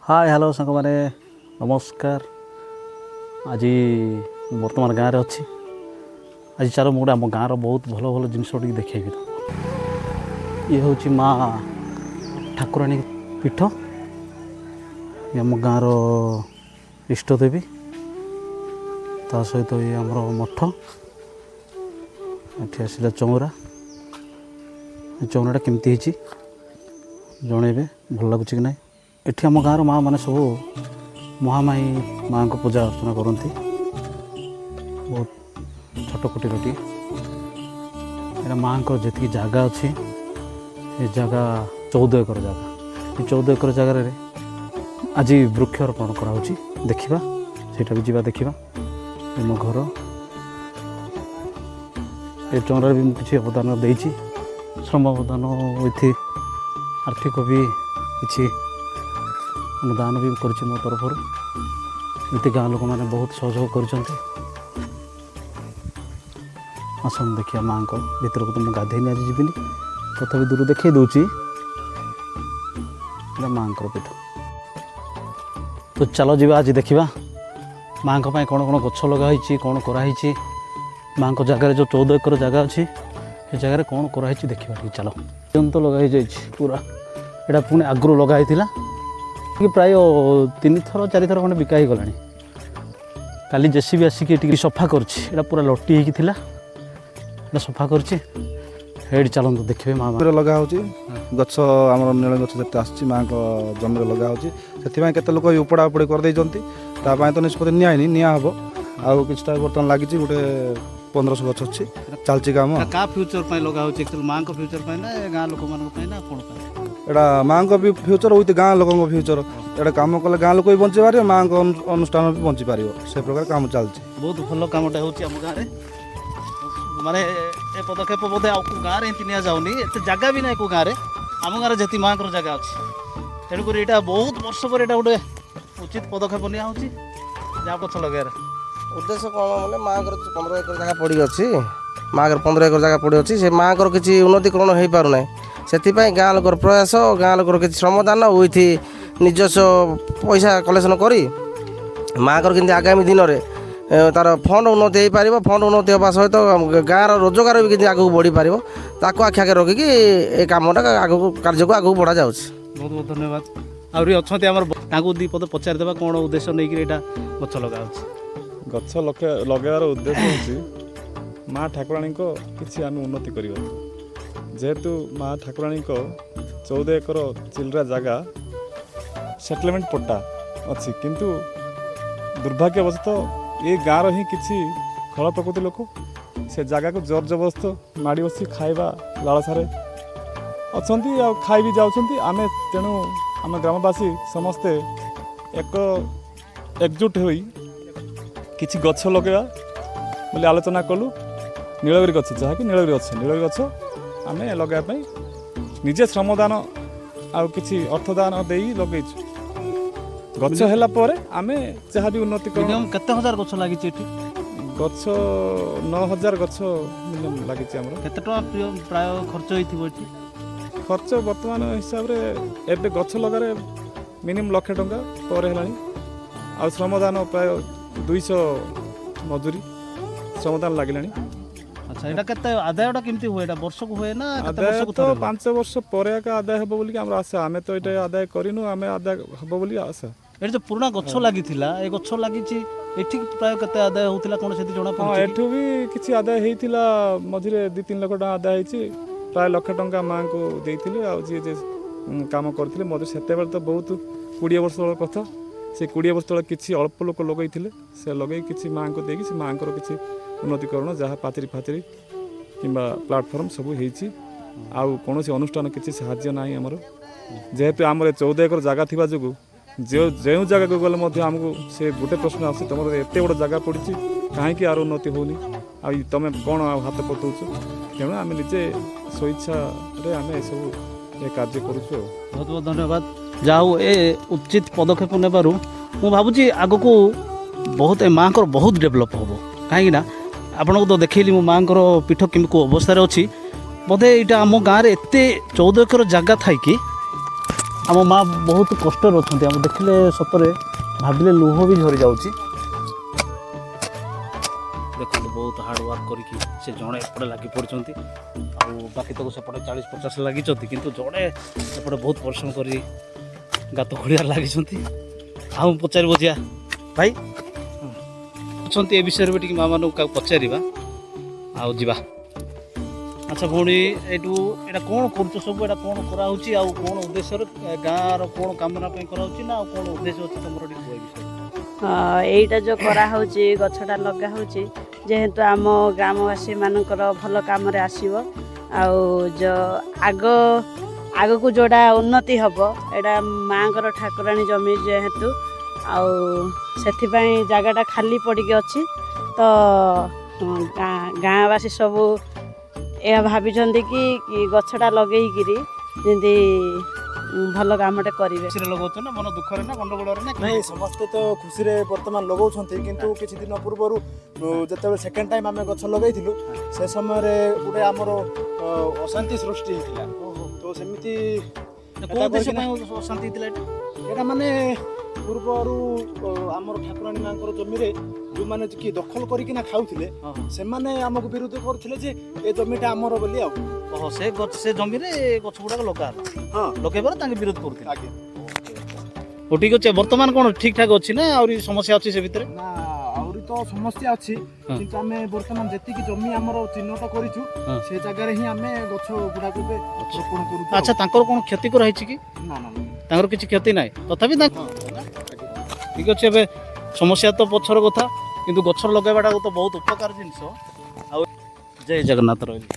Hi hello सांग मैंने नमस्कार। आज बर्तमान गाँव में अच्छी आज चार मुझे आम गाँव बहुत भल भल जिनस देखेबी। ये हूँ माँ ठाकुराणी पीठ, ये आम गाँव इष्ट देवी, ता सहित ये आमर मठ, ये आसला चौरा। चौराटा केमती है जनइबे भल लगुच कि ना। एठी आम गाँव माँ मैंने सब महामाई माँ को पूजा अर्चना करती। बहुत छोट कुटीरटी एटा माँ को जी जगह अच्छी, ये जगह 14 एकर जगह। ये 14 एकर जगार आज वृक्षारोपण कराऊँच। देखा ସେଇଟା भी जीवा देखा मो घर ये चौरार भी किसी अवदान देती। श्रम अवदान विथ आर्थिक भी किसी अनुदान भी कर मो तरफ ये गाँव लोक मैंने बहुत सहयोग कर। आसन देखिए माँ को भर को तो मुझे गाधे आज जीवन तथा दूर देखे दूची माँ पीठ। तो चलो जीवा आज देखा माँ को कौन कौन गछ लगाई कौन कराई माँ को जगार जो 14 एकर जगह अच्छी ये जगह कौन कराई देखा ठीक। चलो तो लगाई जाइए पूरा यहाँ पुणी आगु लगाई कि प्राय 3 थर 4 थर खंडे बिका गला। काली जेसीबी आसिक सफा कर पूरा लटी होता सफा कर। चलते देखिए माँ लगा गछ आम नील गछ जिते आस माँ को जमी लगा से लोक उपड़ा उपड़ी करदे तो निष्पत्ति निआनी निआ हम आउ कि बर्तमान लगी गोटे 1500 गछ अच्छी चलती काम का फ्यूचर लगा माँ को फ्यूचर ना गाँ लोक ना कौन एटा माँ को भी फ्यूचर विथ गाँ लोक फ्यूचर एटा काम कले गाँ लोक भी बंची पार माँ को अनुष्ठान भी बंची पार से प्रकार काम चलती। बहुत भल कमटा हो गाँव माने ए पदक्षेप बोधे गाँव में नि जाऊनी एत जगह भी ना को गाँव में आम गाँव जी माँ को जगह अच्छी तेणुक यहाँ बहुत वर्ष पर गोटे उचित पदक्षेप निया गछ लगे उद्देश्य कौन मैंने माँ 15 एकर जगह पड़ी अच्छी माँ 15 एकर जगह पड़ी अच्छी से माँ को किसी उन्नतिकरण हो पार ना से गाँ लोकर प्रयास गाँ लोकर किसी श्रमदान विथ निजस्व पैसा कलेक्शन करी माँ को कि आगामी दिन में तार फंड उन्नति हो पार। फंड उन्नति होगा सहित गाँव रोजगार भी आगे बढ़ी पार ताकू आखि आगे रखिकी ये कमटा आगे कार्य को आगे बढ़ा जाऊँ। बहुत बहुत धन्यवाद। आहरी अच्छा दी पद पचारिदेवा कौन उद्देश्य नहीं कि गछ लगा गछ लगेबार उद्देश्य हूँ माँ ठाकुराणी को किसी आम उन्नति करवा जेहेतु माँ ठाकुराणी को 14 एकर चिल्ड्रा जगह सेटलमेंट पट्टा अच्छी किंतु दुर्भाग्यवशतः ये गाँव ही किसी खल प्रकृति लोक से जगह को जोर जबरदस्त माड़ी बसी खाଇବା लालसारे अच्छा खाई भी जाऊँच। आम तेणु आम ग्रामवासी समस्ते एकजुट हो किसी गछ लगेगा बोले आलोचना कलु। नीलगिरी गछ जहाँकि नीलगिरी गछ आम लगाई निजे श्रमदान आउ किसी अर्थदान दे लगे गछ है आम जहाँ भी उन्नति केते हजार गछ लगी गछ 9000 गछ लगी केते प्राय खर्च होती खर्च बर्तमान हिसाब से एवं गछ लगारे मिनिमम 1 लाख टंका पर है आ श्रमदान प्राय 200 मजूरी श्रमदान लगे। अच्छा यहाँ के आदायटा केमती हुए वर्ष को हुए ना आदाय तो 5 वर्ष पर आदाय हम बोल आशा आम तो ये आदाय करूँ आम आदाय हम बोल आशा। ये जो पुराना गछ लगी ये गछ लगी प्राय केते आदाय होता कौन से जना हाँ एठू भी किसी आदाय होता मझे 2-3 लाख टका आदाय होती प्राय 1 लाख टंका माँ को देते जी जे काम करते मत से तो बहुत 20 वर्ष तल कथा से 20 वर्ष तले किसी अल्प लोक लगे से लगे किसी माँ को देकी से माँ को किसी उन्नतिकरण जहाँ पाचेरी फाचेरी कि प्लाटफर्म सब हो कौन से अनुष्ठान किसी साहाय्य ना आमर जेहेतु आम 14 एकर जगह थी जो जो जगह को गले आमको से गोटे प्रश्न आस तुम एत बड़ जगह पड़ी कहीं यार उन्नति होनी आ तुम कौन हाथ पतौच तेणु आम निजे स्वेच्छा आम सब ये कार्य करुँ। बहुत बहुत धन्यवाद जाऊ ए उचित पदक्षेप नेबारु मु भावुची आगो को बहुत माँ को बहुत डेभलप हम कहीं आपन को तो देखली मो माँ को पीठ कि अवस्था अच्छी बोधे यहाँ आम गाँव में एत 14 एकर जगह थी ଆମ ମା ବହୁତ କଷ୍ଟରେ ଅଛନ୍ତି। ଆମେ ଦେଖିଲେ ସତରେ ଭାବିଲେ ଲୁହ ବି ଝରି ଯାଉଛି। ଦେଖନ୍ତୁ ବହୁତ ହାର୍ଡ ୱାର୍କ କରିକି ସେ ଜଣେ ଏପଟେ ଲାଗି ପଡ଼ିଛନ୍ତି, ଆଉ ବାକି ତକ ସେପଟେ 40-50 ଲାଗିଛନ୍ତି, କିନ୍ତୁ ଜଣେ ଏପଟେ ବହୁତ ପରିଶ୍ରମ କରି ଗାତ ଖୋଳିବାରେ ଲାଗିଛନ୍ତି। ଆଉ ପଚାରିବ ଯିବା ଭାଇ ଅଛନ୍ତି ଏ ବିଷୟରେ ବି ଟିକେ ମା ମାନଙ୍କୁ କାହାକୁ ପଚାରିବା ଆଉ ଯିବା। ଆଚ୍ଛା ଭଉଣୀ, ଏଇଠୁ ଏଇଟା କ'ଣ କରୁଛ ସବୁ? ଏଇଟା କ'ଣ କରାହେଉଛି ଆଉ କ'ଣ ଉଦ୍ଦେଶ୍ୟରେ ଗାଁର କ'ଣ କାମନା ପାଇଁ କରାହେଉଛି ନା ଆଉ କ'ଣ ଉଦ୍ଦେଶ୍ୟ ଅଛି ତୁମର ଟିକେ କୁହ ଏ ବିଷୟରେ? ଏଇଟା ଯେଉଁ କରାହେଉଛି, ଗଛଟା ଲଗା ହେଉଛି ଯେହେତୁ ଆମ ଗ୍ରାମବାସୀ ମାନଙ୍କର ଭଲ କାମରେ ଆସିବ, ଆଉ ଆଗକୁ ଯେଉଁଟା ଉନ୍ନତି ହେବ, ଏଇଟା ମାଆଙ୍କର ଠାକୁରାଣୀ ଜମି ଯେହେତୁ, ଆଉ ସେଥିପାଇଁ ଜାଗାଟା ଖାଲି ପଡ଼ିକି ଅଛି। ତ ଗାଁବାସୀ ସବୁ ଏହା ଭାବିଛନ୍ତି କି ଗଛଟା ଲଗେଇକିରି ଯେମିତି ଭଲ କାମଟେ କରିବେ। ଖୁସିରେ ଲଗାଉଛ ନା ମନ ଦୁଃଖରେ ନା ଗଣ୍ଡଗୋଳରେ ନା? ନାଇଁ, ସମସ୍ତେ ତ ଖୁସିରେ ବର୍ତ୍ତମାନ ଲଗାଉଛନ୍ତି, କିନ୍ତୁ କିଛି ଦିନ ପୂର୍ବରୁ ଯେତେବେଳେ ସେକେଣ୍ଡ ଟାଇମ୍ ଆମେ ଗଛ ଲଗାଇଥିଲୁ ସେ ସମୟରେ ଗୋଟେ ଆମର ଅଶାନ୍ତି ସୃଷ୍ଟି ହେଇଥିଲା। ତ ସେମିତି ଅଶାନ୍ତି ହେଇଥିଲା ଏଇଟା? ଏଇଟା ମାନେ ପୂର୍ବରୁ ଆମର ଠାକୁରାଣୀ ମାଙ୍କର ଜମିରେ ଯେଉଁମାନେ କି ଦଖଲ କରିକିନା ଖାଉଥିଲେ ସେମାନେ ଆମକୁ ବିରୋଧ କରୁଥିଲେ ଯେ ଏ ଜମିଟା ଆମର ବୋଲି। ଆଉ ଓହୋ, ସେ ଜମିରେ ଗଛ ଗୁଡ଼ାକ ଲଗା ହଁ ଲଗେଇବାରେ ତାଙ୍କେ ବିରୋଧ କରୁଥିଲେ। ଆଜ୍ଞା। ହଉ ଠିକ୍ ଅଛି। ବର୍ତ୍ତମାନ କ'ଣ ଠିକ୍ ଠାକ୍ ଅଛି ନା ଆହୁରି ସମସ୍ୟା ଅଛି ସେ ଭିତରେ? ନା, ଆହୁରି ତ ସମସ୍ୟା ଅଛି, କିନ୍ତୁ ଆମେ ବର୍ତ୍ତମାନ ଯେତିକି ଜମି ଆମର ଚିହ୍ନଟ କରିଛୁ ସେ ଜାଗାରେ ହିଁ ଆମେ ଗଛ ଗୁଡ଼ାକୁ ଏବେ ରୋପଣ କରୁଛୁ। ଆଚ୍ଛା, ତାଙ୍କର କ'ଣ କ୍ଷତି କରାହେଇଛି କି? ନା ନା ନା। ତାଙ୍କର କିଛି କ୍ଷତି ନାହିଁ, ତଥାପି ଠିକ୍ ଅଛି। ଏବେ ସମସ୍ୟା ତ ପଛର କଥା, କିନ୍ତୁ ଗଛ ଲଗାଇବାଟା ତ ବହୁତ ଉପକାର ଜିନିଷ। ଆଉ ଜୟ ଜଗନ୍ନାଥ ରହିଲି।